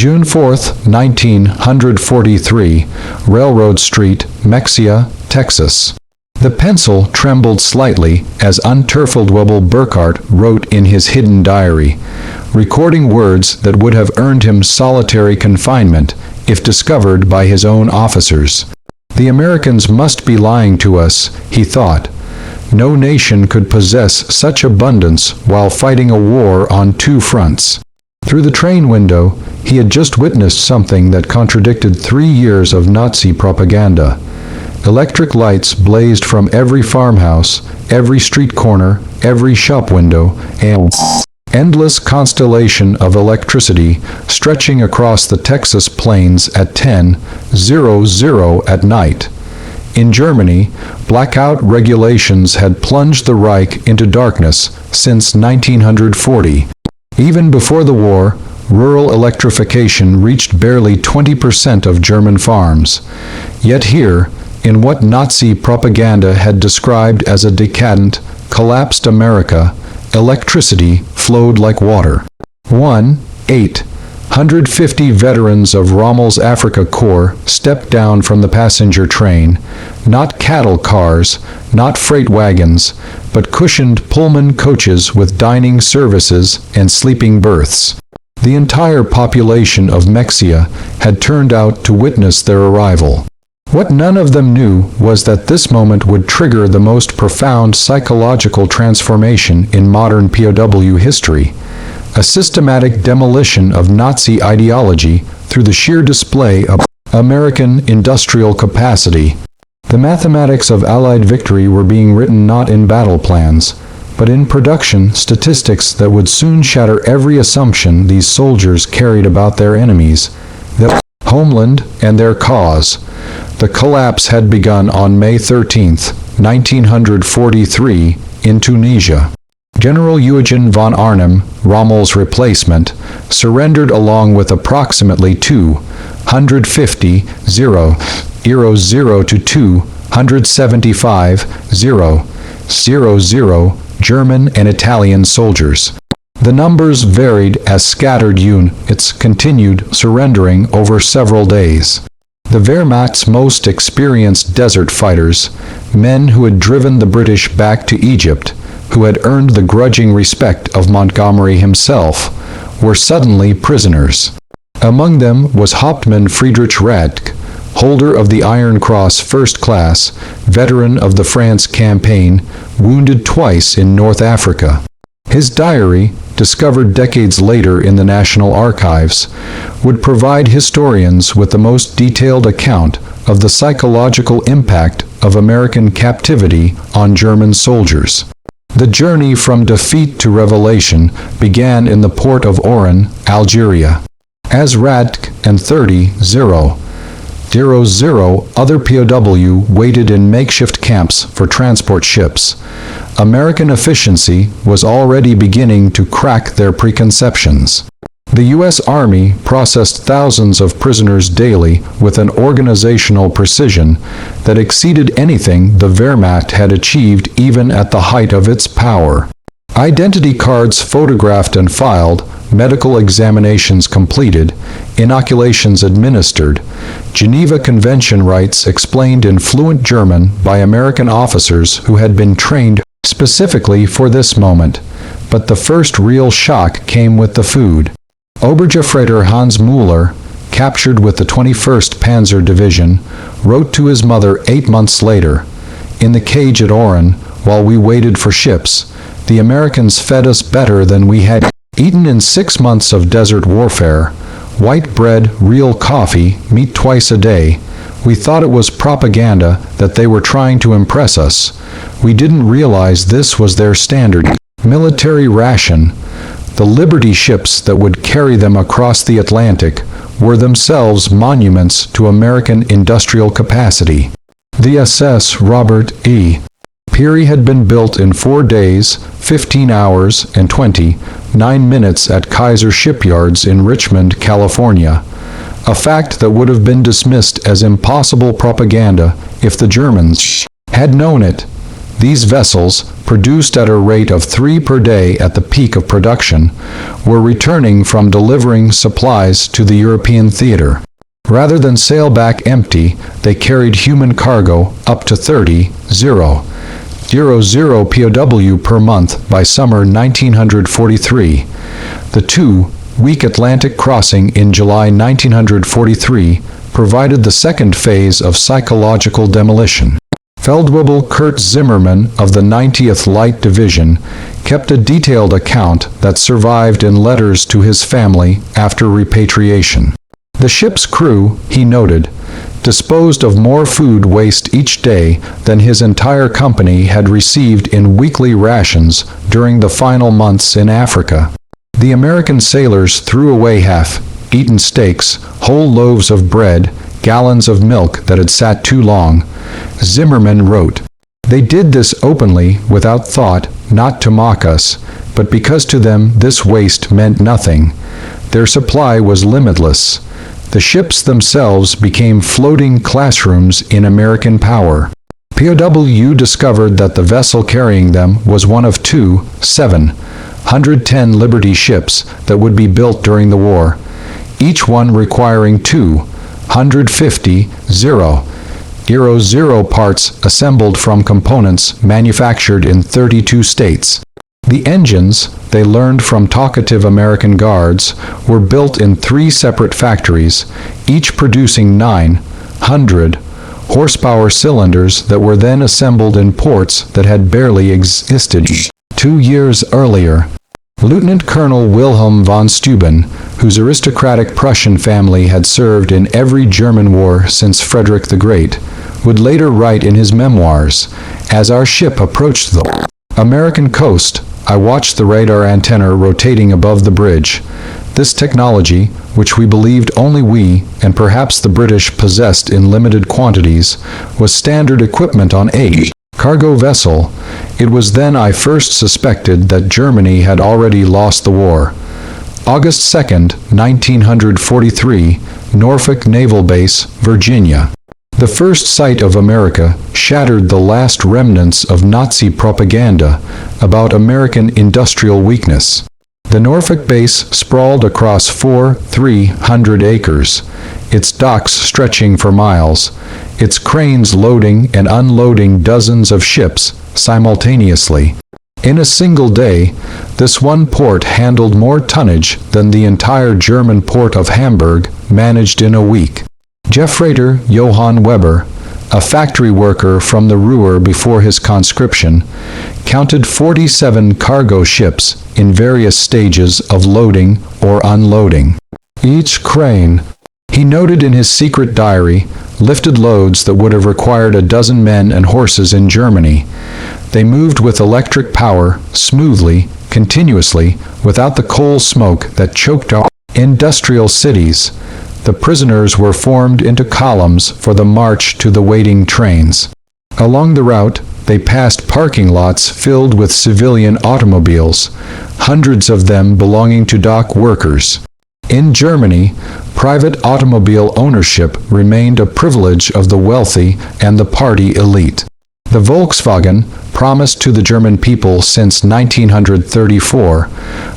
June 4, 1943, Railroad Street, Mexia, Texas. The pencil trembled slightly as Unterfeldwebel Burkhardt wrote in his hidden diary, recording words that would have earned him solitary confinement if discovered by his own officers. The Americans must be lying to us, he thought. No nation could possess such abundance while fighting a war on two fronts. Through the train window, he had just witnessed something that contradicted 3 years of Nazi propaganda. Electric lights blazed from every farmhouse, every street corner, every shop window, and endless constellation of electricity stretching across the Texas plains at 10:00 at night. In Germany, blackout regulations had plunged the Reich into darkness since 1940. Even before the war, rural electrification reached barely 20% of German farms. Yet here, in what Nazi propaganda had described as a decadent, collapsed America, electricity flowed like water. 150 veterans of Rommel's Africa Corps stepped down from the passenger train, not cattle cars, not freight wagons, but cushioned Pullman coaches with dining services and sleeping berths. The entire population of Mexia had turned out to witness their arrival. What none of them knew was that this moment would trigger the most profound psychological transformation in modern POW history, a systematic demolition of Nazi ideology through the sheer display of American industrial capacity. The mathematics of Allied victory were being written not in battle plans, but in production statistics that would soon shatter every assumption these soldiers carried about their enemies, their homeland, and their cause. The collapse had begun on May 13, 1943, in Tunisia. General Eugen von Arnim, Rommel's replacement, surrendered along with approximately 250 to 275 German and Italian soldiers. The numbers varied as scattered units continued surrendering over several days. The Wehrmacht's most experienced desert fighters, men who had driven the British back to Egypt, who had earned the grudging respect of Montgomery himself, were suddenly prisoners. Among them was Hauptmann Friedrich Radke, holder of the Iron Cross First Class, veteran of the France campaign, wounded twice in North Africa. His diary, discovered decades later in the National Archives, would provide historians with the most detailed account of the psychological impact of American captivity on German soldiers. The journey from defeat to revelation began in the port of Oran, Algeria. As Radke and 30,000 other POW waited in makeshift camps for transport ships, American efficiency was already beginning to crack their preconceptions. The U.S. Army processed thousands of prisoners daily with an organizational precision that exceeded anything the Wehrmacht had achieved even at the height of its power. Identity cards photographed and filed, medical examinations completed, inoculations administered, Geneva Convention rights explained in fluent German by American officers who had been trained specifically for this moment. But the first real shock came with the food. Obergefreiter Hans Müller, captured with the 21st Panzer Division, wrote to his mother 8 months later, "In the cage at Oran, while we waited for ships, the Americans fed us better than we had eaten in 6 months of desert warfare. White bread, real coffee, meat twice a day. We thought it was propaganda that they were trying to impress us. We didn't realize this was their standard military ration." The Liberty ships that would carry them across the Atlantic were themselves monuments to American industrial capacity. The SS Robert E. Peary had been built in 4 days, 15 hours, and 29 minutes at Kaiser Shipyards in Richmond, California, a fact that would have been dismissed as impossible propaganda if the Germans had known it. These vessels, produced at a rate of 3 per day at the peak of production, were returning from delivering supplies to the European theater. Rather than sail back empty, they carried human cargo up to 30,000 POW per month by summer 1943. The 2-week Atlantic crossing in July 1943 provided the second phase of psychological demolition. Feldwebel Kurt Zimmermann of the 90th Light Division kept a detailed account that survived in letters to his family after repatriation. The ship's crew, he noted, disposed of more food waste each day than his entire company had received in weekly rations during the final months in Africa. The American sailors threw away half-eaten steaks, whole loaves of bread, gallons of milk that had sat too long. Zimmermann wrote, "They did this openly, without thought, not to mock us, but because to them this waste meant nothing. Their supply was limitless. The ships themselves became floating classrooms in American power." POW discovered that the vessel carrying them was one of 710 Liberty ships that would be built during the war, each one requiring 250 000 parts assembled from components manufactured in 32 states. The engines, they learned from talkative American guards, were built in 3 separate factories, each producing 900 horsepower cylinders that were then assembled in ports that had barely existed 2 years earlier. Lieutenant Colonel Wilhelm von Steuben, whose aristocratic Prussian family had served in every German war since Frederick the Great, would later write in his memoirs, "As our ship approached the American coast, I watched the radar antenna rotating above the bridge. This technology, which we believed only we, and perhaps the British, possessed in limited quantities, was standard equipment on a cargo vessel. It was then I first suspected that Germany had already lost the war." August 2, 1943, Norfolk Naval Base, Virginia. The first sight of America shattered the last remnants of Nazi propaganda about American industrial weakness. The Norfolk base sprawled across 300 acres, its docks stretching for miles, its cranes loading and unloading dozens of ships simultaneously. In a single day, this one port handled more tonnage than the entire German port of Hamburg managed in a week. Jeffreiter Johann Weber, a factory worker from the Ruhr before his conscription, counted 47 cargo ships in various stages of loading or unloading. Each crane, he noted in his secret diary, lifted loads that would have required a dozen men and horses in Germany. They moved with electric power, smoothly, continuously, without the coal smoke that choked our industrial cities. The prisoners were formed into columns for the march to the waiting trains. Along the route, they passed parking lots filled with civilian automobiles, hundreds of them belonging to dock workers. In Germany, private automobile ownership remained a privilege of the wealthy and the party elite. The Volkswagen, promised to the German people since 1934,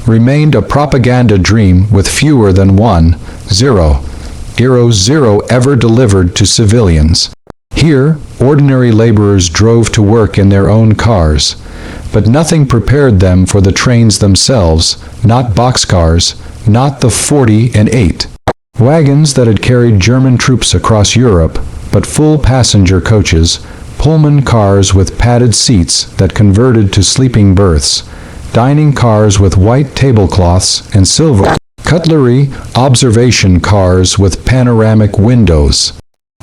remained a propaganda dream with fewer than 1,000 ever delivered to civilians. Here, ordinary laborers drove to work in their own cars, but nothing prepared them for the trains themselves, not boxcars, not the 40-8 wagons that had carried German troops across Europe, but full passenger coaches, Pullman cars with padded seats that converted to sleeping berths, dining cars with white tablecloths and silver cutlery, observation cars with panoramic windows.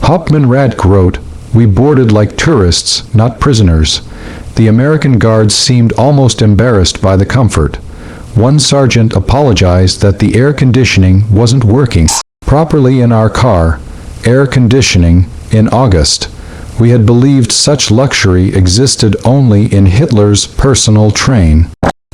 Hauptmann Radke wrote, "We boarded like tourists, not prisoners." The American guards seemed almost embarrassed by the comfort. One sergeant apologized that the air conditioning wasn't working properly in our car. Air conditioning, in August. We had believed such luxury existed only in Hitler's personal train.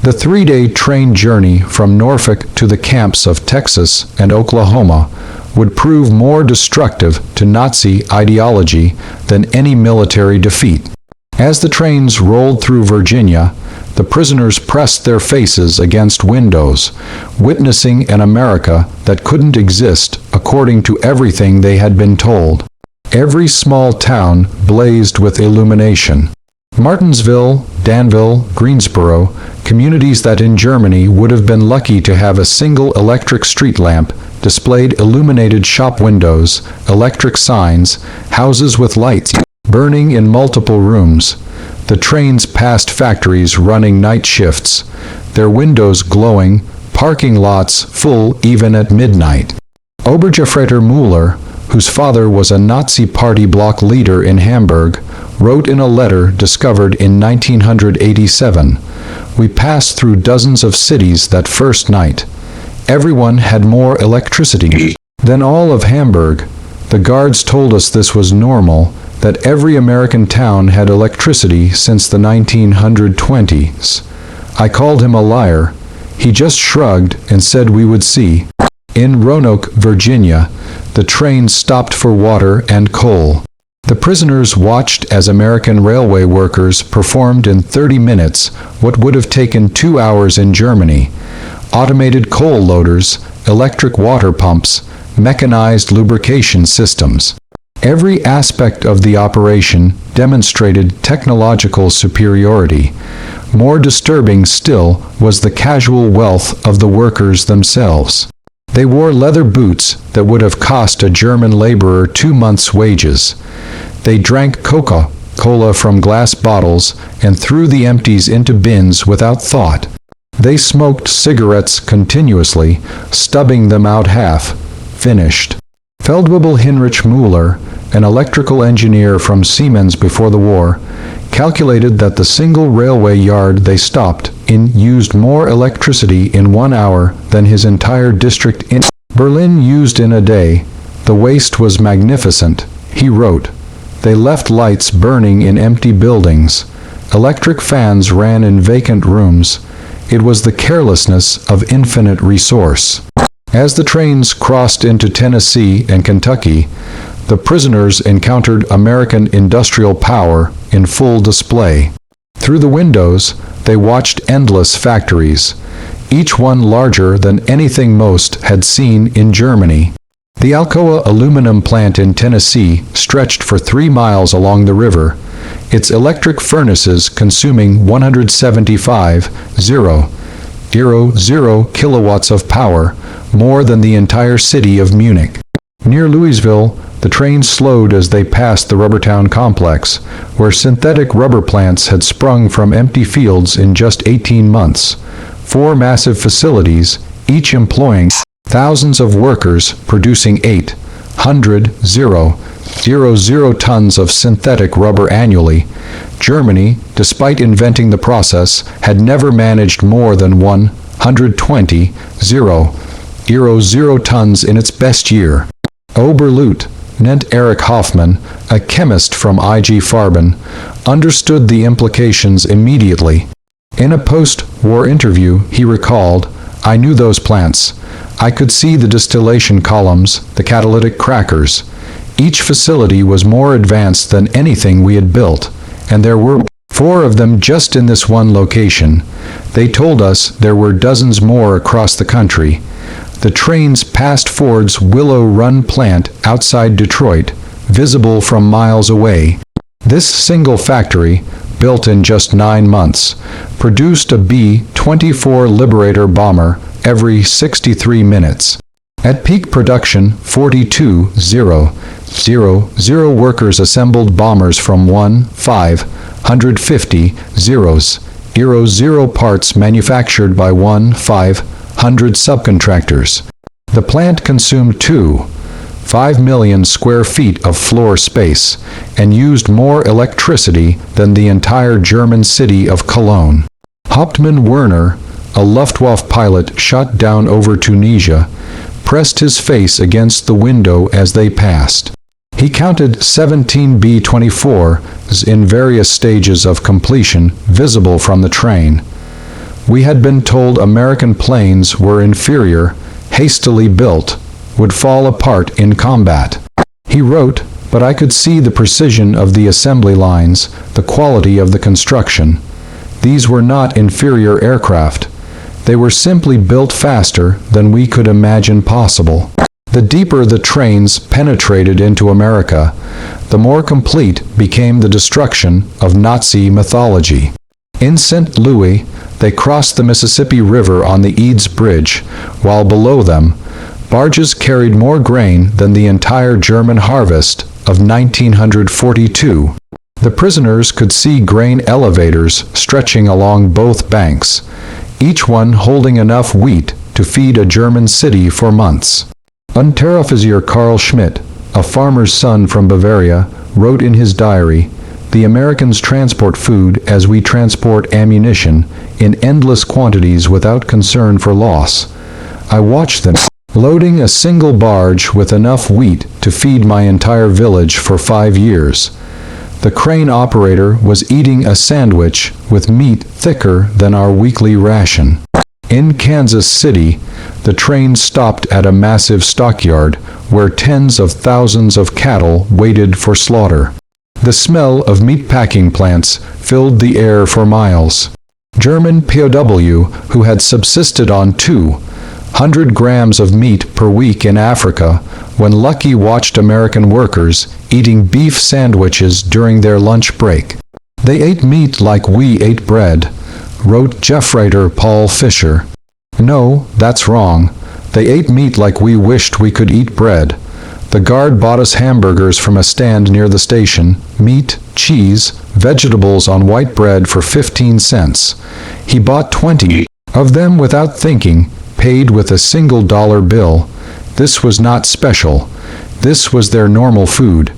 The 3-day train journey from Norfolk to the camps of Texas and Oklahoma would prove more destructive to Nazi ideology than any military defeat. As the trains rolled through Virginia, the prisoners pressed their faces against windows, witnessing an America that couldn't exist according to everything they had been told. Every small town blazed with illumination. Martinsville, Danville, Greensboro, communities that in Germany would have been lucky to have a single electric street lamp, displayed illuminated shop windows, electric signs, houses with lights burning in multiple rooms. The trains passed factories running night shifts, their windows glowing, parking lots full even at midnight. Obergefreiter Müller, whose father was a Nazi Party bloc leader in Hamburg, wrote in a letter discovered in 1987, "We passed through dozens of cities that first night. Everyone had more electricity than all of Hamburg. The guards told us this was normal, that every American town had electricity since the 1920s. I called him a liar. He just shrugged and said we would see." In Roanoke, Virginia, the train stopped for water and coal. The prisoners watched as American railway workers performed in 30 minutes what would have taken 2 hours in Germany. Automated coal loaders, electric water pumps, mechanized lubrication systems. Every aspect of the operation demonstrated technological superiority. More disturbing still was the casual wealth of the workers themselves. They wore leather boots that would have cost a German laborer 2 months' wages. They drank Coca-Cola from glass bottles and threw the empties into bins without thought. They smoked cigarettes continuously, stubbing them out half finished. Feldwebel Heinrich Müller, an electrical engineer from Siemens before the war, calculated that the single railway yard they stopped in used more electricity in 1 hour than his entire district in Berlin used in a day. The waste was magnificent, he wrote. They left lights burning in empty buildings. Electric fans ran in vacant rooms. It was the carelessness of infinite resource. As the trains crossed into Tennessee and Kentucky, the prisoners encountered American industrial power in full display. Through the windows, they watched endless factories, each one larger than anything most had seen in Germany. The Alcoa aluminum plant in Tennessee stretched for 3 miles along the river, its electric furnaces consuming 175,000 kilowatts of power, more than the entire city of Munich. Near Louisville, the train slowed as they passed the Rubbertown complex, where synthetic rubber plants had sprung from empty fields in just 18 months. 4 massive facilities, each employing thousands of workers, producing 800,000 tons of synthetic rubber annually. Germany, despite inventing the process, had never managed more than 120,000 tons in its best year. Oberleutnant Erich Hoffmann, a chemist from IG Farben, understood the implications immediately. In a post-war interview, he recalled, "I knew those plants. I could see the distillation columns, the catalytic crackers. Each facility was more advanced than anything we had built, and there were 4 of them just in this one location. They told us there were dozens more across the country." The trains passed Ford's Willow Run plant outside Detroit, visible from miles away. This single factory, built in just 9 months, produced a B-24 Liberator bomber every 63 minutes. At peak production, 42,000 workers assembled bombers from 1,550 parts manufactured by 1,500 subcontractors. The plant consumed 5 million square feet of floor space and used more electricity than the entire German city of Cologne. Hauptmann Werner, a Luftwaffe pilot shot down over Tunisia, pressed his face against the window as they passed. He counted 17 B-24s in various stages of completion visible from the train. We had been told American planes were inferior, hastily built, would fall apart in combat. He wrote, but I could see the precision of the assembly lines, the quality of the construction. These were not inferior aircraft. They were simply built faster than we could imagine possible. The deeper the trains penetrated into America, the more complete became the destruction of Nazi mythology. In St. Louis, they crossed the Mississippi River on the Eads Bridge, while below them, barges carried more grain than the entire German harvest of 1942. The prisoners could see grain elevators stretching along both banks, each one holding enough wheat to feed a German city for months. Unteroffizier Karl Schmidt, a farmer's son from Bavaria, wrote in his diary, "The Americans transport food as we transport ammunition in endless quantities without concern for loss. I watched them loading a single barge with enough wheat to feed my entire village for 5 years. The crane operator was eating a sandwich with meat thicker than our weekly ration." In Kansas City, the train stopped at a massive stockyard where tens of thousands of cattle waited for slaughter. The smell of meatpacking plants filled the air for miles. German POW who had subsisted on 200 grams of meat per week in Africa when lucky watched American workers eating beef sandwiches during their lunch break. "They ate meat like we ate bread," wrote Jeffwriter Paul Fisher. "No, that's wrong. They ate meat like we wished we could eat bread. The guard bought us hamburgers from a stand near the station, meat, cheese, vegetables on white bread for 15 cents. He bought 20 of them without thinking, paid with a single dollar bill. This was not special. This was their normal food."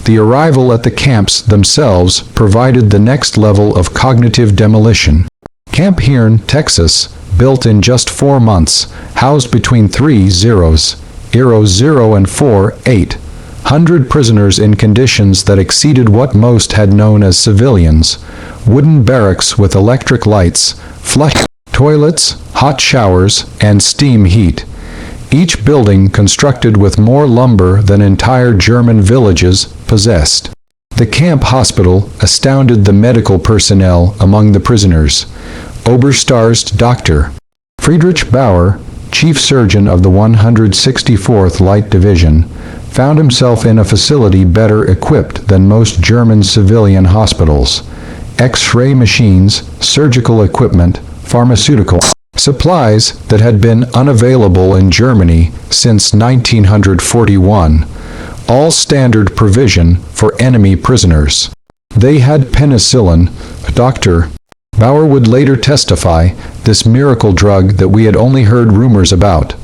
The arrival at the camps themselves provided the next level of cognitive demolition. Camp Hearn, Texas, built in just 4 months, housed between 0 and 800 prisoners in conditions that exceeded what most had known as civilians. Wooden barracks with electric lights, flush toilets, hot showers, and steam heat. Each building constructed with more lumber than entire German villages possessed. The camp hospital astounded the medical personnel among the prisoners. Oberstarzt Dr. Friedrich Bauer, chief surgeon of the 164th Light Division, found himself in a facility better equipped than most German civilian hospitals. X-ray machines, surgical equipment, pharmaceutical supplies that had been unavailable in Germany since 1941. All standard provision for enemy prisoners. They had penicillin. Dr. Bauer would later testify, this miracle drug that we had only heard rumors about.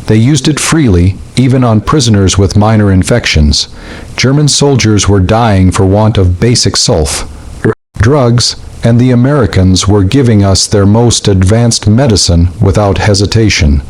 They used it freely, even on prisoners with minor infections. German soldiers were dying for want of basic sulf drugs, and the Americans were giving us their most advanced medicine without hesitation.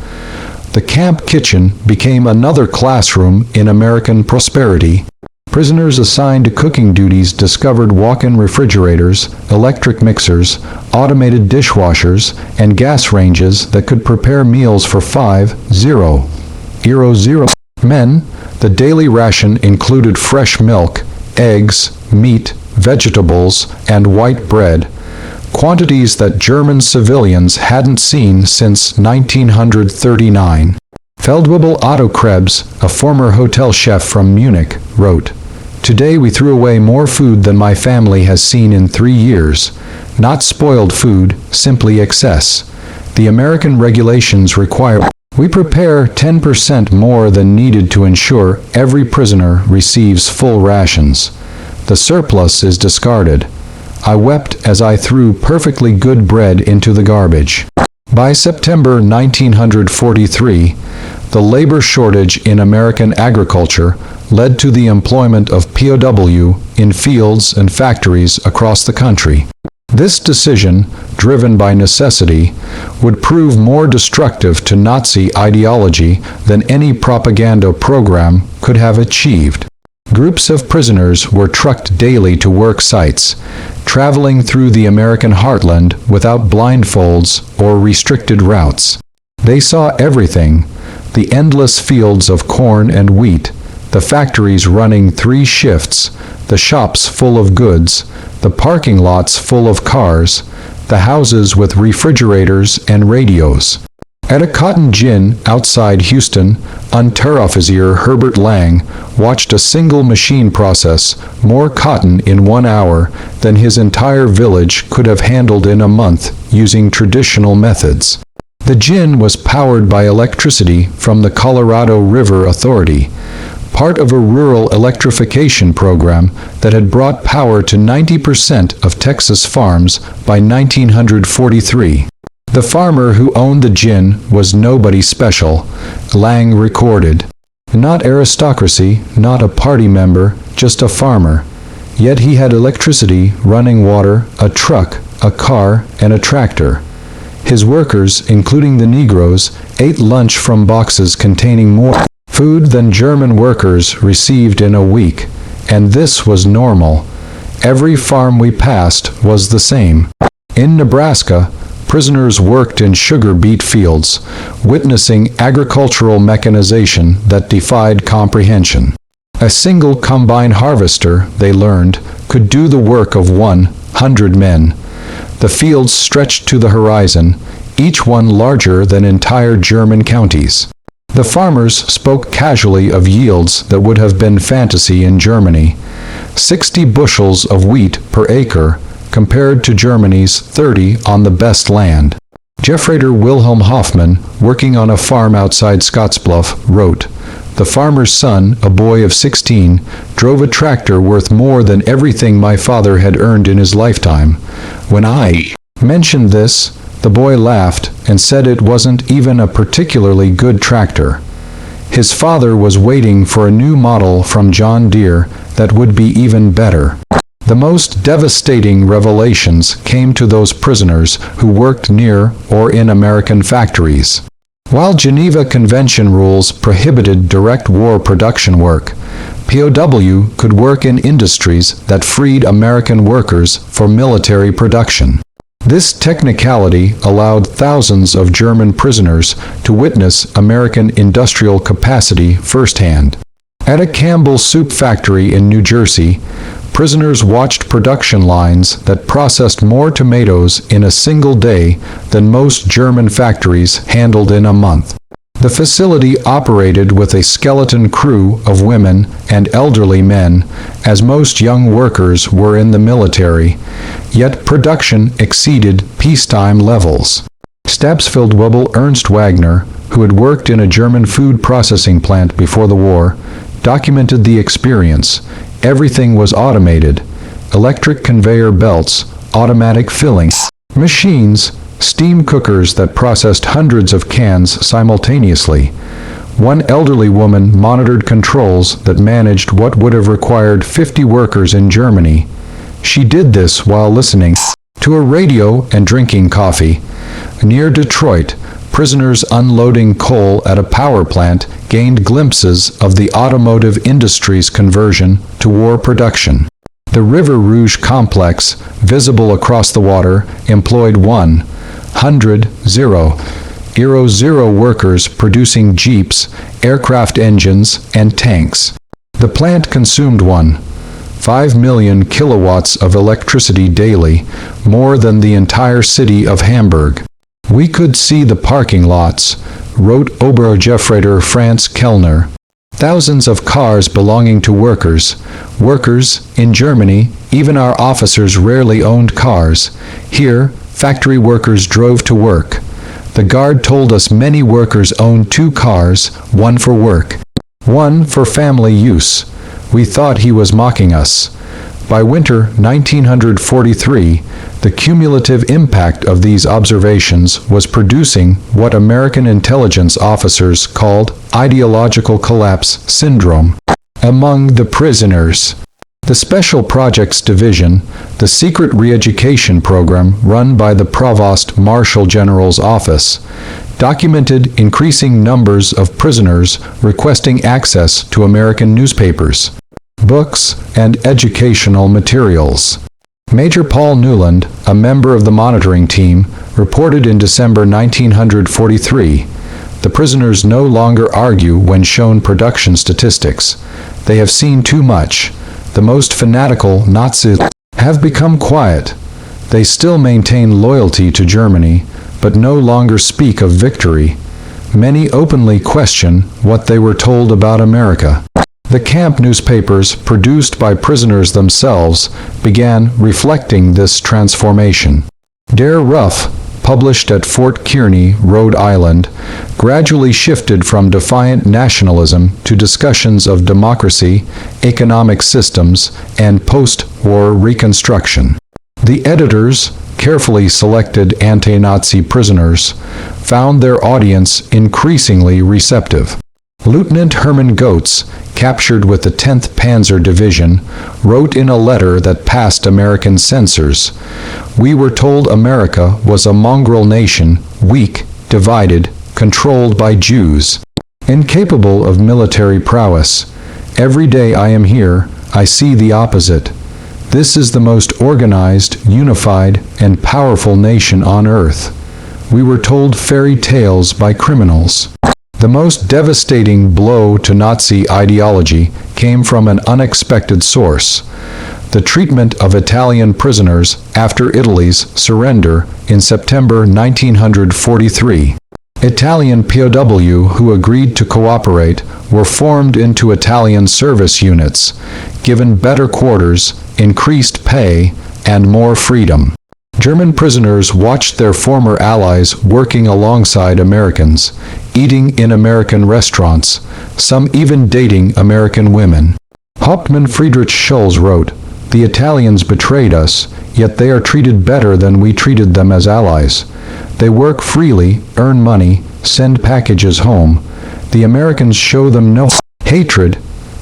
The camp kitchen became another classroom in American prosperity. Prisoners assigned to cooking duties discovered walk-in refrigerators, electric mixers, automated dishwashers, and gas ranges that could prepare meals for 5,000 men. The daily ration included fresh milk, eggs, meat, vegetables, and white bread, quantities that German civilians hadn't seen since 1939. Feldwebel Otto Krebs, a former hotel chef from Munich, wrote, "Today we threw away more food than my family has seen in 3 years. Not spoiled food, simply excess. The American regulations require we prepare 10% more than needed to ensure every prisoner receives full rations. The surplus is discarded. I wept as I threw perfectly good bread into the garbage." By September 1943, the labor shortage in American agriculture led to the employment of POW in fields and factories across the country. This decision, driven by necessity, would prove more destructive to Nazi ideology than any propaganda program could have achieved. Groups of prisoners were trucked daily to work sites, traveling through the American heartland without blindfolds or restricted routes. They saw everything: the endless fields of corn and wheat, the factories running 3 shifts, the shops full of goods, the parking lots full of cars, the houses with refrigerators and radios. At a cotton gin outside Houston, Unteroffizier Herbert Lang watched a single machine process more cotton in 1 hour than his entire village could have handled in a month using traditional methods. The gin was powered by electricity from the Colorado River Authority, part of a rural electrification program that had brought power to 90% of Texas farms by 1943. The farmer who owned the gin was nobody special, Lang recorded. Not aristocracy, not a party member, just a farmer. Yet he had electricity, running water, a truck, a car, and a tractor. His workers, including the Negroes, ate lunch from boxes containing more food than German workers received in a week, and this was normal. Every farm we passed was the same. In Nebraska, prisoners worked in sugar beet fields, witnessing agricultural mechanization that defied comprehension. A single combine harvester, they learned, could do the work of 100 men. The fields stretched to the horizon, each one larger than entire German counties. The farmers spoke casually of yields that would have been fantasy in Germany. 60 bushels of wheat per acre, compared to Germany's 30 on the best land. Jeffrader Wilhelm Hoffman, working on a farm outside Scottsbluff, wrote, "The farmer's son, a boy of 16, drove a tractor worth more than everything my father had earned in his lifetime. When I mentioned this, the boy laughed and said it wasn't even a particularly good tractor. His father was waiting for a new model from John Deere that would be even better." The most devastating revelations came to those prisoners who worked near or in American factories. While Geneva Convention rules prohibited direct war production work, POW could work in industries that freed American workers for military production. This technicality allowed thousands of German prisoners to witness American industrial capacity firsthand. At a Campbell soup factory in New Jersey, prisoners watched production lines that processed more tomatoes in a single day than most German factories handled in a month. The facility operated with a skeleton crew of women and elderly men, as most young workers were in the military, yet production exceeded peacetime levels. Stabsfeldwebel Ernst Wagner, who had worked in a German food processing plant before the war, documented the experience. Everything was automated: electric conveyor belts, automatic filling machines, steam cookers that processed hundreds of cans simultaneously. One elderly woman monitored controls that managed what would have required 50 workers in Germany. She did this while listening to a radio and drinking coffee. Near Detroit, prisoners unloading coal at a power plant gained glimpses of the automotive industry's conversion to war production. The River Rouge complex, visible across the water, employed 100 workers producing jeeps, aircraft engines, and tanks. The plant consumed 1.5 million kilowatts of electricity daily, more than the entire city of Hamburg. "We could see the parking lots," wrote Oberjeffrader Franz Kellner. "Thousands of cars belonging to workers. Workers, in Germany, even our officers rarely owned cars. Here, factory workers drove to work. The guard told us many workers owned 2 cars, one for work, one for family use. We thought he was mocking us." By winter 1943, the cumulative impact of these observations was producing what American intelligence officers called ideological collapse syndrome among the prisoners. The Special Projects Division, the secret re-education program run by the Provost Marshal General's office, documented increasing numbers of prisoners requesting access to American newspapers, books, and educational materials. Major Paul Newland, a member of the monitoring team, reported in December 1943, The prisoners no longer argue when shown production statistics. They have seen too much. The most fanatical Nazis have become quiet. They still maintain loyalty to Germany, but no longer speak of victory. Many openly question what they were told about America. The camp newspapers, produced by prisoners themselves, began reflecting this transformation. Der Ruff, published at Fort Kearny, Rhode Island, gradually shifted from defiant nationalism to discussions of democracy, economic systems, and post-war reconstruction. The editors, carefully selected anti-Nazi prisoners, found their audience increasingly receptive. Lieutenant Hermann Goetz, captured with the 10th Panzer Division, wrote in a letter that passed American censors, "We were told America was a mongrel nation, weak, divided, controlled by Jews, incapable of military prowess. Every day I am here, I see the opposite. This is the most organized, unified, and powerful nation on earth. We were told fairy tales by criminals." The most devastating blow to Nazi ideology came from an unexpected source: the treatment of Italian prisoners after Italy's surrender in September 1943. Italian POW who agreed to cooperate were formed into Italian service units, given better quarters, increased pay, and more freedom. German prisoners watched their former allies working alongside Americans, eating in American restaurants, some even dating American women. Hauptmann Friedrich Schulz wrote, "The Italians betrayed us, yet they are treated better than we treated them as allies. They work freely, earn money, send packages home. The Americans show them no hatred.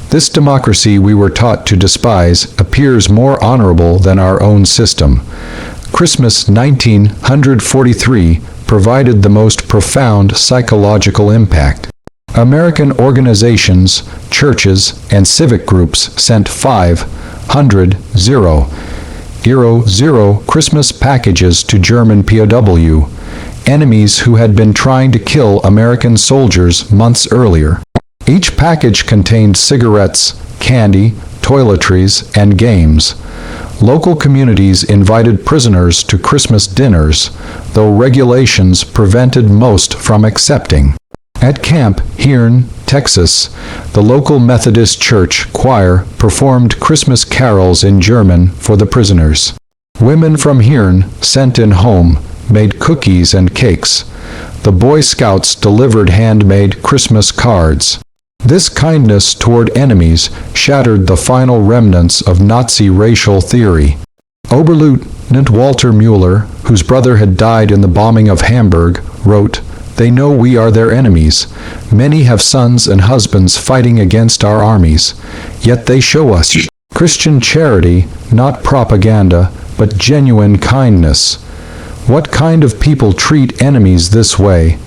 This democracy we were taught to despise appears more honorable than our own system." Christmas 1943 provided the most profound psychological impact. American organizations, churches, and civic groups sent 500,000 Christmas packages to German POW, enemies who had been trying to kill American soldiers months earlier. Each package contained cigarettes, candy, toiletries, and games. Local communities invited prisoners to Christmas dinners, though regulations prevented most from accepting. At Camp Hearn, Texas, the local Methodist Church choir performed Christmas carols in German for the prisoners. Women from Hearn, sent in home, made cookies and cakes. The Boy Scouts delivered handmade Christmas cards. This kindness toward enemies shattered the final remnants of Nazi racial theory. Oberleutnant Walter Mueller, whose brother had died in the bombing of Hamburg, wrote, "They know we are their enemies. Many have sons and husbands fighting against our armies. Yet they show us Christian charity, not propaganda, but genuine kindness. What kind of people treat enemies this way?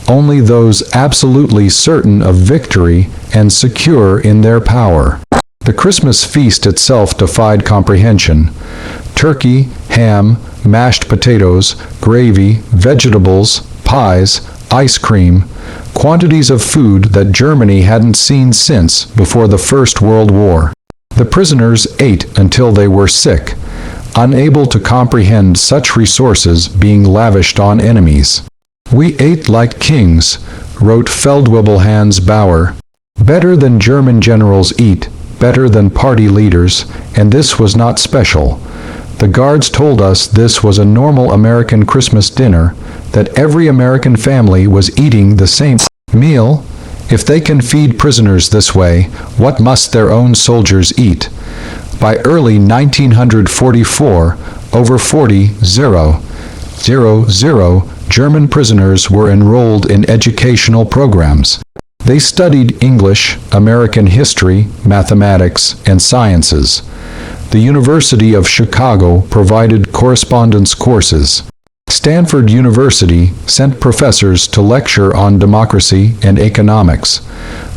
Only those absolutely certain of victory and secure in their power." The Christmas feast itself defied comprehension. Turkey, ham, mashed potatoes, gravy, vegetables, pies, ice cream, quantities of food that Germany hadn't seen since before the First World War. The prisoners ate until they were sick, unable to comprehend such resources being lavished on enemies. "We ate like kings," wrote Feldwebel Hans Bauer. "Better than German generals eat, better than party leaders, and this was not special. The guards told us this was a normal American Christmas dinner, that every American family was eating the same meal. If they can feed prisoners this way, what must their own soldiers eat?" By early 1944, over 40,000 German prisoners were enrolled in educational programs. They studied English, American history, mathematics, and sciences. The University of Chicago provided correspondence courses. Stanford University sent professors to lecture on democracy and economics.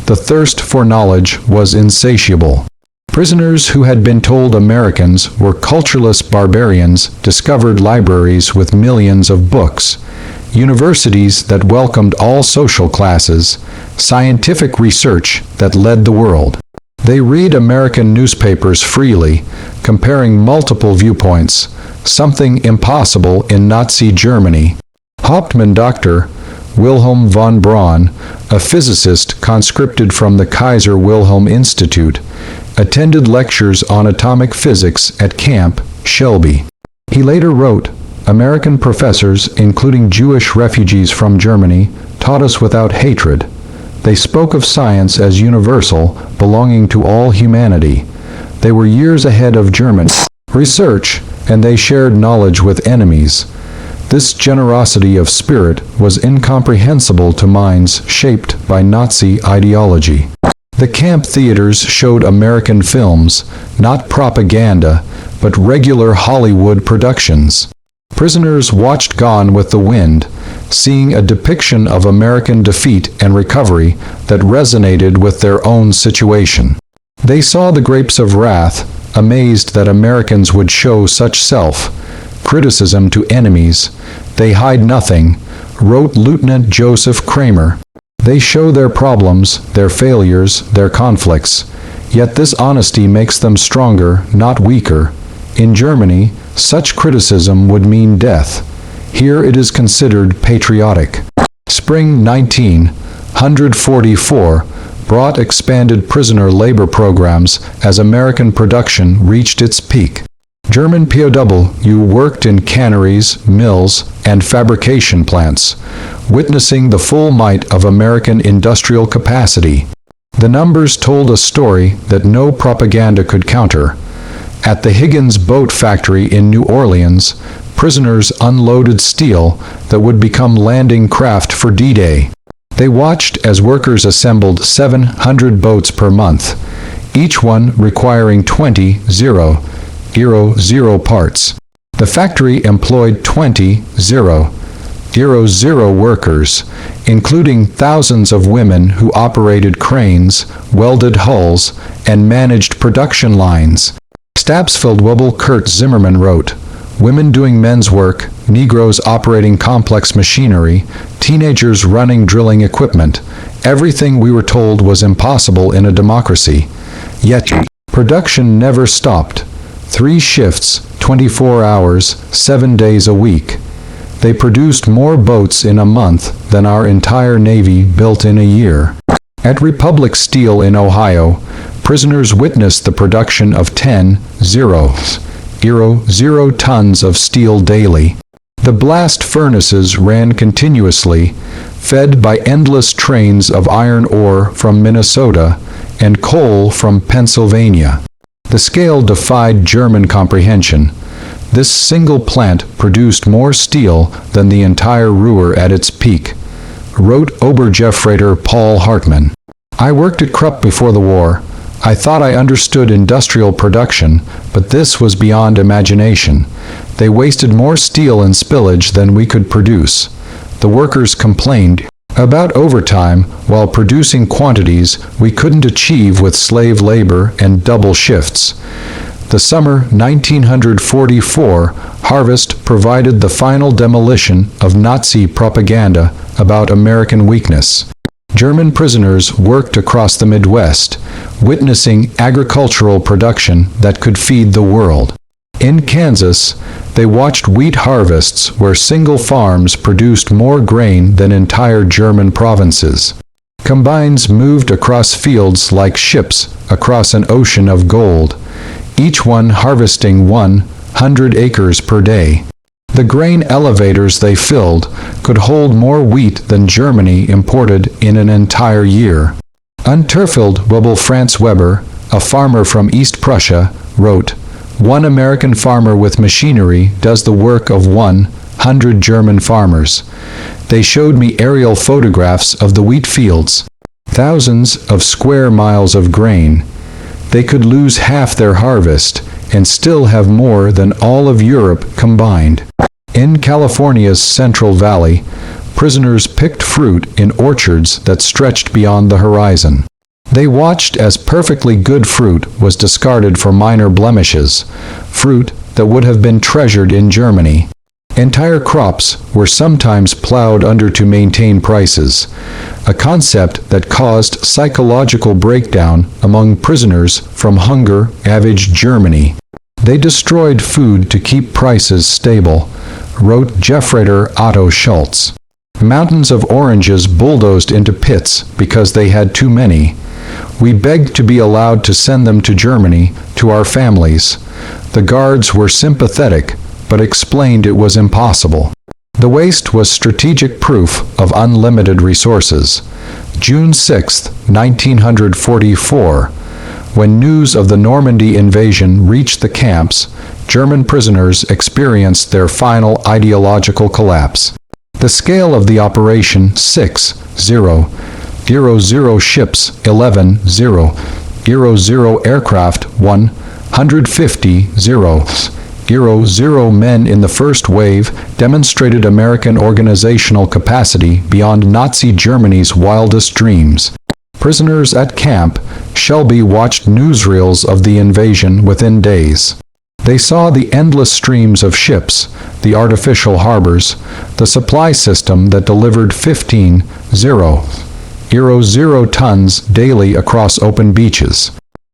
The thirst for knowledge was insatiable. Prisoners who had been told Americans were cultureless barbarians discovered libraries with millions of books. universities that welcomed all social classes, scientific research that led the world. They read American newspapers freely, comparing multiple viewpoints, something impossible in Nazi Germany. Hauptmann Dr. Wilhelm von Braun, a physicist conscripted from the Kaiser Wilhelm Institute, attended lectures on atomic physics at Camp Shelby. He later wrote, "American professors, including Jewish refugees from Germany, taught us without hatred. They spoke of science as universal, belonging to all humanity. They were years ahead of German research, and they shared knowledge with enemies. This generosity of spirit was incomprehensible to minds shaped by Nazi ideology." The camp theaters showed American films, not propaganda, but regular Hollywood productions. Prisoners watched Gone with the Wind, seeing a depiction of American defeat and recovery that resonated with their own situation. They saw The Grapes of Wrath, amazed that Americans would show such self-criticism to enemies. "They hide nothing," wrote Lieutenant Joseph Kramer. "They show their problems, their failures, their conflicts. Yet this honesty makes them stronger, not weaker. In Germany, such criticism would mean death. Here it is considered patriotic." Spring 1944 brought expanded prisoner labor programs as American production reached its peak. German POW worked in canneries, mills, and fabrication plants, witnessing the full might of American industrial capacity. The numbers told a story that no propaganda could counter. At the Higgins Boat Factory in New Orleans, prisoners unloaded steel that would become landing craft for D-Day. They watched as workers assembled 700 boats per month, each one requiring 20,000 parts. The factory employed 20,000 workers, including thousands of women who operated cranes, welded hulls, and managed production lines. Stabsfeldwebel Kurt Zimmerman wrote, "Women doing men's work, Negroes operating complex machinery, teenagers running drilling equipment. Everything we were told was impossible in a democracy. Yet, production never stopped. 3 shifts, 24 hours, 7 days a week. They produced more boats in a month than our entire Navy built in a year." At Republic Steel in Ohio, prisoners witnessed the production of 10,000 tons of steel daily. The blast furnaces ran continuously, fed by endless trains of iron ore from Minnesota and coal from Pennsylvania. The scale defied German comprehension. This single plant produced more steel than the entire Ruhr at its peak, wrote Obergefreiter Paul Hartmann. "I worked at Krupp before the war. I thought I understood industrial production, but this was beyond imagination. They wasted more steel and spillage than we could produce." The workers complained about overtime while producing quantities we couldn't achieve with slave labor and double shifts. The summer 1944 harvest provided the final demolition of Nazi propaganda about American weakness. German prisoners worked across the Midwest, witnessing agricultural production that could feed the world. In Kansas, they watched wheat harvests where single farms produced more grain than entire German provinces. Combines moved across fields like ships across an ocean of gold, each one harvesting 100 acres per day. The grain elevators they filled could hold more wheat than Germany imported in an entire year. Unterfeldwebel Franz Weber, a farmer from East Prussia, wrote, "One American farmer with machinery does the work of 100 German farmers. They showed me aerial photographs of the wheat fields. Thousands of square miles of grain. They could lose half their harvest and still have more than all of Europe combined." In California's Central Valley, prisoners picked fruit in orchards that stretched beyond the horizon. They watched as perfectly good fruit was discarded for minor blemishes, fruit that would have been treasured in Germany. Entire crops were sometimes plowed under to maintain prices, a concept that caused psychological breakdown among prisoners from hunger-ravaged Germany. They destroyed food to keep prices stable, wrote Gefreiter Otto Schultz. Mountains of oranges bulldozed into pits because they had too many. We begged to be allowed to send them to Germany, to our families. The guards were sympathetic, but explained it was impossible. The waste was strategic proof of unlimited resources. June 6, 1944. When news of the Normandy invasion reached the camps, German prisoners experienced their final ideological collapse. The scale of the operation 6-0, 00 ships 11-0, 00 aircraft 150-0 men in the first wave demonstrated American organizational capacity beyond Nazi Germany's wildest dreams. Prisoners at Camp Shelby watched newsreels of the invasion within days. They saw the endless streams of ships, the artificial harbors, the supply system that delivered 15-0 tons daily across open beaches.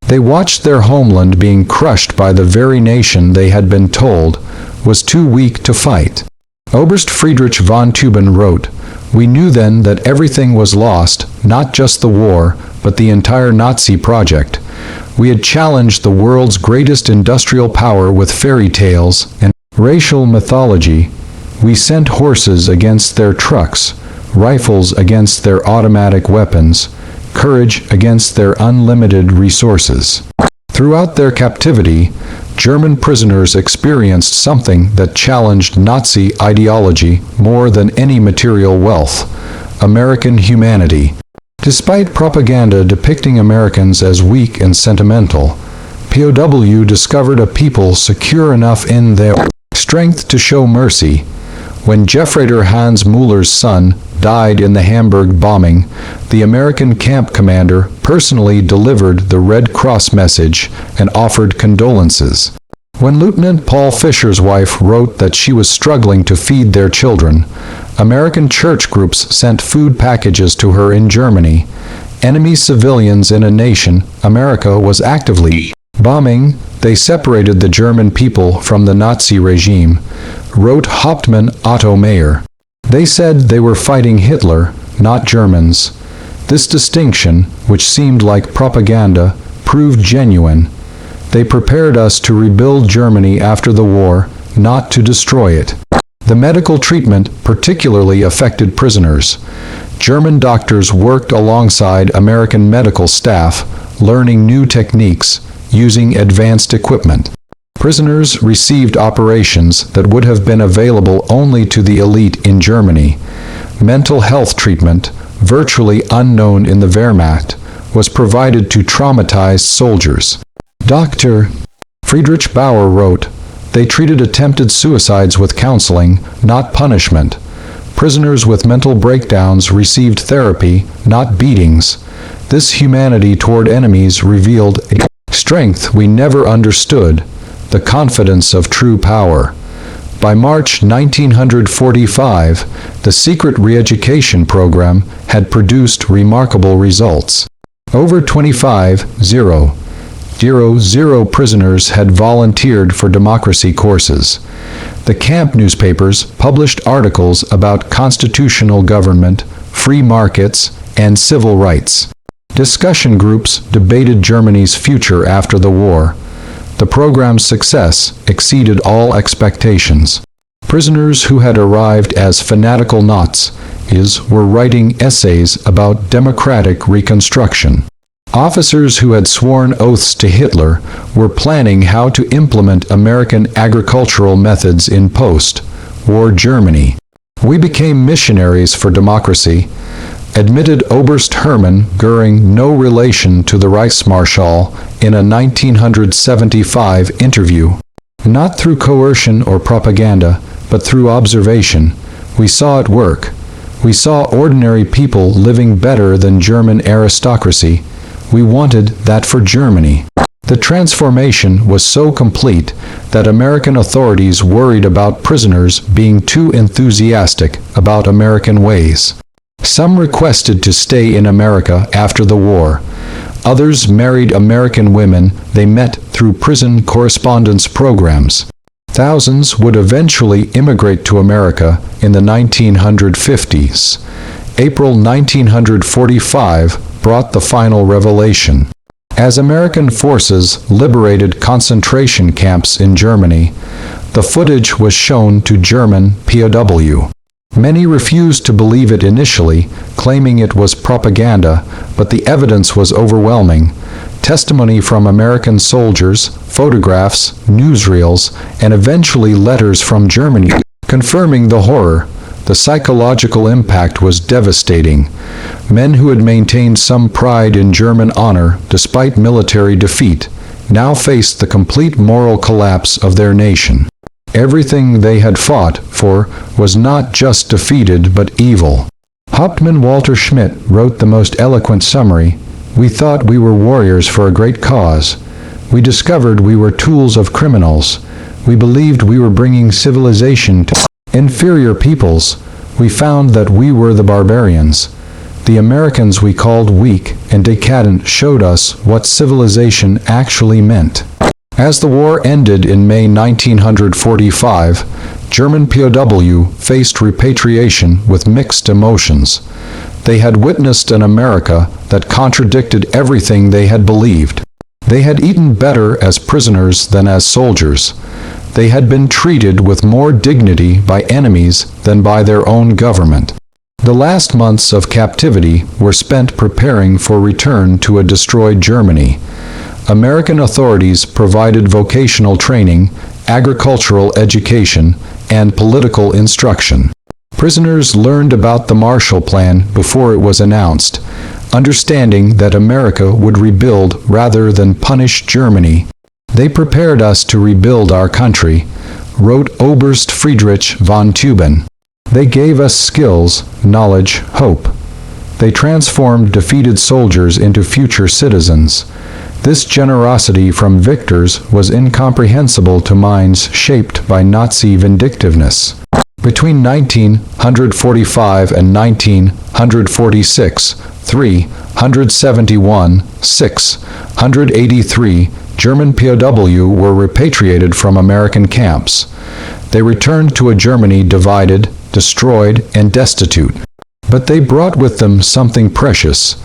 They watched their homeland being crushed by the very nation they had been told was too weak to fight. Oberst Friedrich von Teuben wrote, "We knew then that everything was lost, not just the war, but the entire Nazi project. We had challenged the world's greatest industrial power with fairy tales and racial mythology. We sent horses against their trucks, rifles against their automatic weapons, courage against their unlimited resources." Throughout their captivity, German prisoners experienced something that challenged Nazi ideology more than any material wealth: American humanity. Despite propaganda depicting Americans as weak and sentimental, POW discovered a people secure enough in their strength to show mercy. When Gefreiter Hans Müller's son died in the Hamburg bombing, the American camp commander personally delivered the Red Cross message and offered condolences. When Lieutenant Paul Fisher's wife wrote that she was struggling to feed their children, American church groups sent food packages to her in Germany. Enemy civilians in a nation America was actively bombing, they separated the German people from the Nazi regime, wrote Hauptmann Otto Mayer. They said they were fighting Hitler, not Germans. This distinction, which seemed like propaganda, proved genuine. They prepared us to rebuild Germany after the war, not to destroy it. The medical treatment particularly affected prisoners. German doctors worked alongside American medical staff, learning new techniques, using advanced equipment. Prisoners received operations that would have been available only to the elite in Germany. Mental health treatment, virtually unknown in the Wehrmacht, was provided to traumatized soldiers. Dr. Friedrich Bauer wrote, "They treated attempted suicides with counseling, not punishment. Prisoners with mental breakdowns received therapy, not beatings. This humanity toward enemies revealed a strength we never understood, the confidence of true power." By March 1945, the secret re-education program had produced remarkable results. Over 25,000 prisoners had volunteered for democracy courses. The camp newspapers published articles about constitutional government, free markets, and civil rights. Discussion groups debated Germany's future after the war. The program's success exceeded all expectations. Prisoners who had arrived as fanatical Nazis were writing essays about democratic reconstruction. Officers who had sworn oaths to Hitler were planning how to implement American agricultural methods in post-war Germany. "We became missionaries for democracy," admitted Oberst Hermann Göring, no relation to the Reichsmarschall, in a 1975 interview. "Not through coercion or propaganda, but through observation. We saw it work. We saw ordinary people living better than German aristocracy. We wanted that for Germany." The transformation was so complete that American authorities worried about prisoners being too enthusiastic about American ways. Some requested to stay in America after the war. Others married American women they met through prison correspondence programs. Thousands would eventually immigrate to America in the 1950s. April 1945 brought the final revelation. As American forces liberated concentration camps in Germany, the footage was shown to German POW. Many refused to believe it initially, claiming it was propaganda, but the evidence was overwhelming. Testimony from American soldiers, photographs, newsreels, and eventually letters from Germany confirming the horror. The psychological impact was devastating. Men who had maintained some pride in German honor despite military defeat now faced the complete moral collapse of their nation. Everything they had fought for was not just defeated but evil. Hauptmann Walter Schmidt wrote the most eloquent summary. "We thought we were warriors for a great cause. We discovered we were tools of criminals. We believed we were bringing civilization to inferior peoples. We found that we were the barbarians. The Americans we called weak and decadent showed us what civilization actually meant." As the war ended in May 1945, German POW faced repatriation with mixed emotions. They had witnessed an America that contradicted everything they had believed. They had eaten better as prisoners than as soldiers. They had been treated with more dignity by enemies than by their own government. The last months of captivity were spent preparing for return to a destroyed Germany. American authorities provided vocational training, agricultural education, and political instruction. Prisoners learned about the Marshall Plan before it was announced, understanding that America would rebuild rather than punish Germany. "They prepared us to rebuild our country," wrote Oberst Friedrich von Teuben. "They gave us skills, knowledge, hope. They transformed defeated soldiers into future citizens. This generosity from victors was incomprehensible to minds shaped by Nazi vindictiveness." Between 1945 and 1946, 371, 683 German POW were repatriated from American camps. They returned to a Germany divided, destroyed, and destitute. But they brought with them something precious: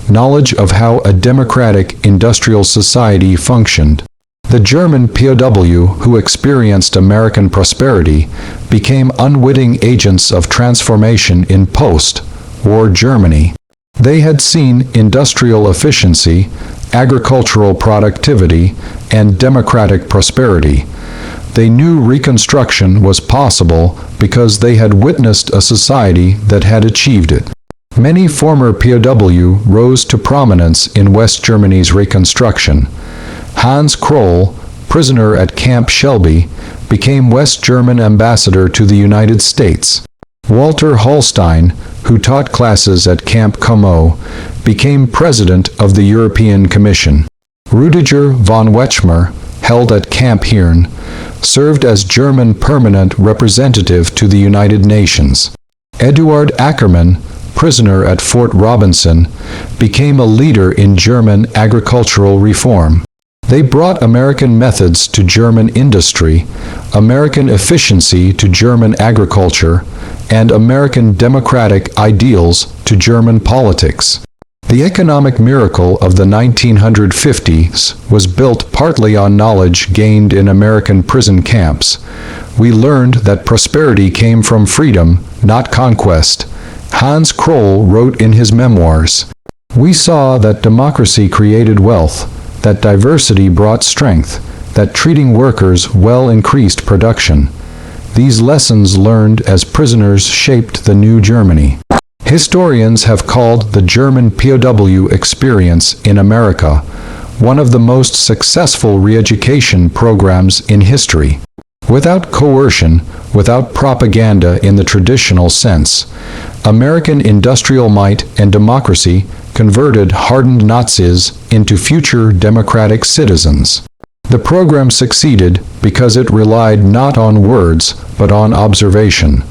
knowledge of how a democratic industrial society functioned. The German POW who experienced American prosperity became unwitting agents of transformation in post-war Germany. They had seen industrial efficiency, agricultural productivity, and democratic prosperity. They knew Reconstruction was possible because they had witnessed a society that had achieved it. Many former POW rose to prominence in West Germany's Reconstruction. Hans Kroll, prisoner at Camp Shelby, became West German ambassador to the United States. Walter Hallstein, who taught classes at Camp Como, became president of the European Commission. Rudiger von Wechmer, held at Camp Hirn, served as German permanent representative to the United Nations. Eduard Ackermann, prisoner at Fort Robinson, became a leader in German agricultural reform. They brought American methods to German industry, American efficiency to German agriculture, and American democratic ideals to German politics. The economic miracle of the 1950s was built partly on knowledge gained in American prison camps. We learned that prosperity came from freedom, not conquest. Hans Kroll wrote in his memoirs, "We saw that democracy created wealth, that diversity brought strength, that treating workers well increased production. These lessons learned as prisoners shaped the new Germany." Historians have called the German POW experience in America one of the most successful re-education programs in history. Without coercion, without propaganda in the traditional sense, American industrial might and democracy converted hardened Nazis into future democratic citizens. The program succeeded because it relied not on words, but on observation.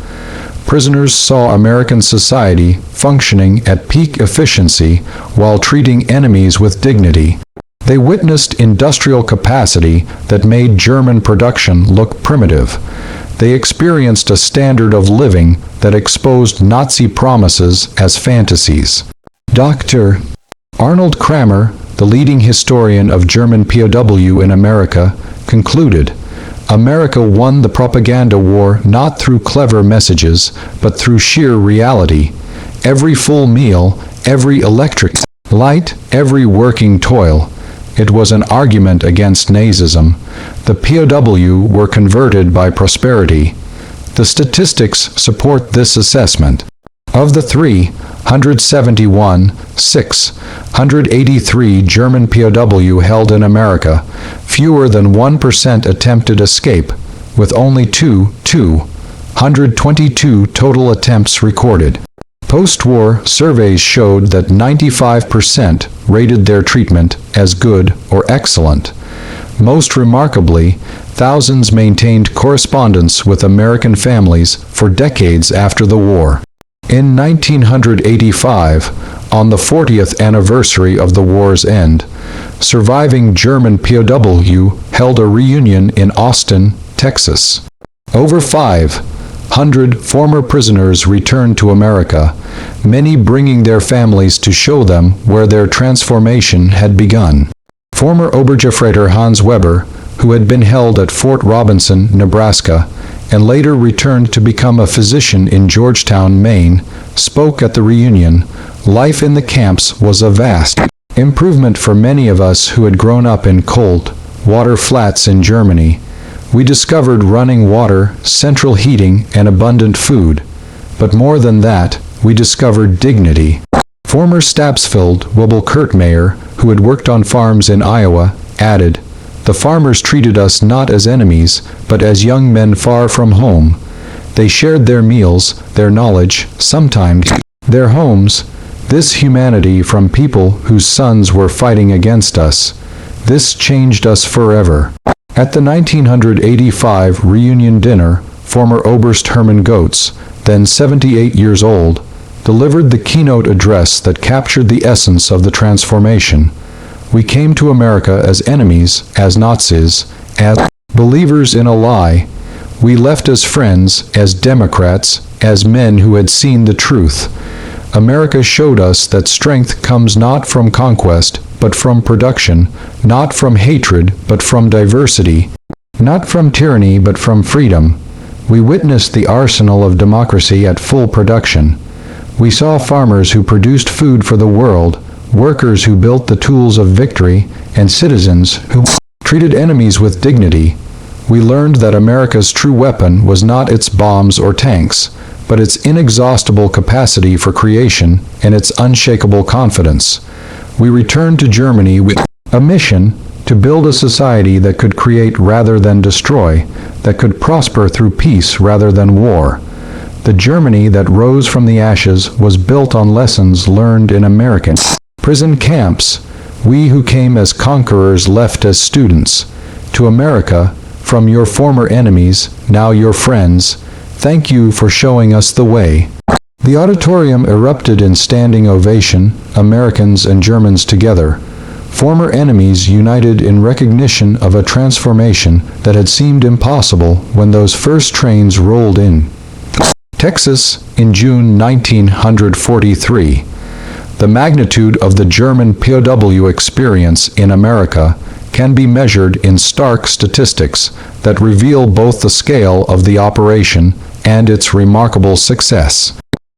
Prisoners saw American society functioning at peak efficiency while treating enemies with dignity. They witnessed industrial capacity that made German production look primitive. They experienced a standard of living that exposed Nazi promises as fantasies. Dr. Arnold Kramer, the leading historian of German POW in America, concluded, "America won the propaganda war not through clever messages, but through sheer reality. Every full meal, every electric light, every working toil. It was an argument against Nazism. The POW were converted by prosperity." The statistics support this assessment. Of the 371, 683 German POW held in America, fewer than 1% attempted escape, with only 222 total attempts recorded. Post-war surveys showed that 95% rated their treatment as good or excellent. Most remarkably, thousands maintained correspondence with American families for decades after the war. In 1985, on the 40th anniversary of the war's end, surviving German POW held a reunion in Austin, Texas. Over 500 former prisoners returned to America, many bringing their families to show them where their transformation had begun. Former Obergefreiter Hans Weber, who had been held at Fort Robinson, Nebraska, and later returned to become a physician in Georgetown, Maine, spoke at the reunion. Life in the camps was a vast improvement for many of us who had grown up in cold water flats in Germany. We discovered running water, central heating, and abundant food. But more than that, we discovered dignity. Former Stabsfeld Wobble Kurtmeyer, who had worked on farms in Iowa, added, "The farmers treated us not as enemies, but as young men far from home. They shared their meals, their knowledge, sometimes their homes. This humanity from people whose sons were fighting against us. This changed us forever." At the 1985 reunion dinner, former Oberst Hermann Goetz, then 78 years old, delivered the keynote address that captured the essence of the transformation. "We came to America as enemies, as Nazis, as believers in a lie. We left as friends, as Democrats, as men who had seen the truth. America showed us that strength comes not from conquest, but from production, not from hatred, but from diversity, not from tyranny, but from freedom. We witnessed the arsenal of democracy at full production. We saw farmers who produced food for the world, workers who built the tools of victory, and citizens who treated enemies with dignity. We learned that America's true weapon was not its bombs or tanks, but its inexhaustible capacity for creation and its unshakable confidence. We returned to Germany with a mission to build a society that could create rather than destroy, that could prosper through peace rather than war. The Germany that rose from the ashes was built on lessons learned in American prison camps. We who came as conquerors left as students. To America, from your former enemies, now your friends, thank you for showing us the way." The auditorium erupted in standing ovation, Americans and Germans together. Former enemies united in recognition of a transformation that had seemed impossible when those first trains rolled in. Texas, in June 1943. The magnitude of the German POW experience in America can be measured in stark statistics that reveal both the scale of the operation and its remarkable success.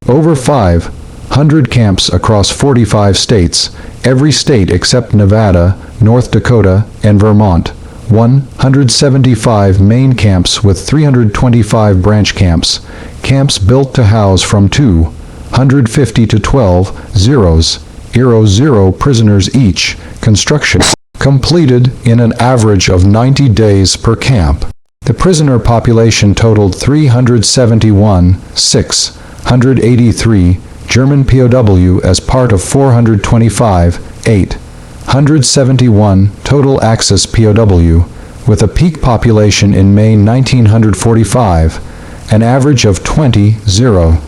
Over 500 camps across 45 states, every state except Nevada, North Dakota, and Vermont, 175 main camps with 325 branch camps, camps built to house from 250 to 12,000 prisoners each, construction completed in an average of 90 days per camp. The prisoner population totaled 371,683 German POW as part of 425,800 171 total Axis POW, with a peak population in May 1945, an average of 20,000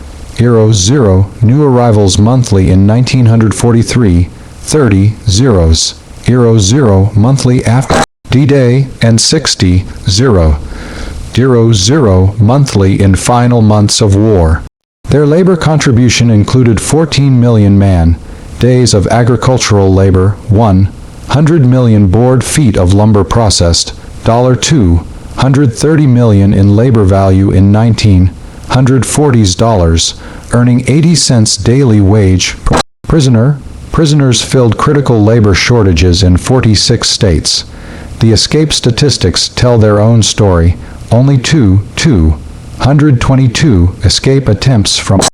new arrivals monthly in 1943, 30,000 monthly after D-Day, and 60,000 monthly in final months of war. Their labor contribution included 14 million man-days of agricultural labor, 100 million board feet of lumber processed, $230 million in labor value in 1940s dollars, earning 80 cents daily wage per prisoner. Prisoners filled critical labor shortages in 46 states. The escape statistics tell their own story. Only 222 escape attempts from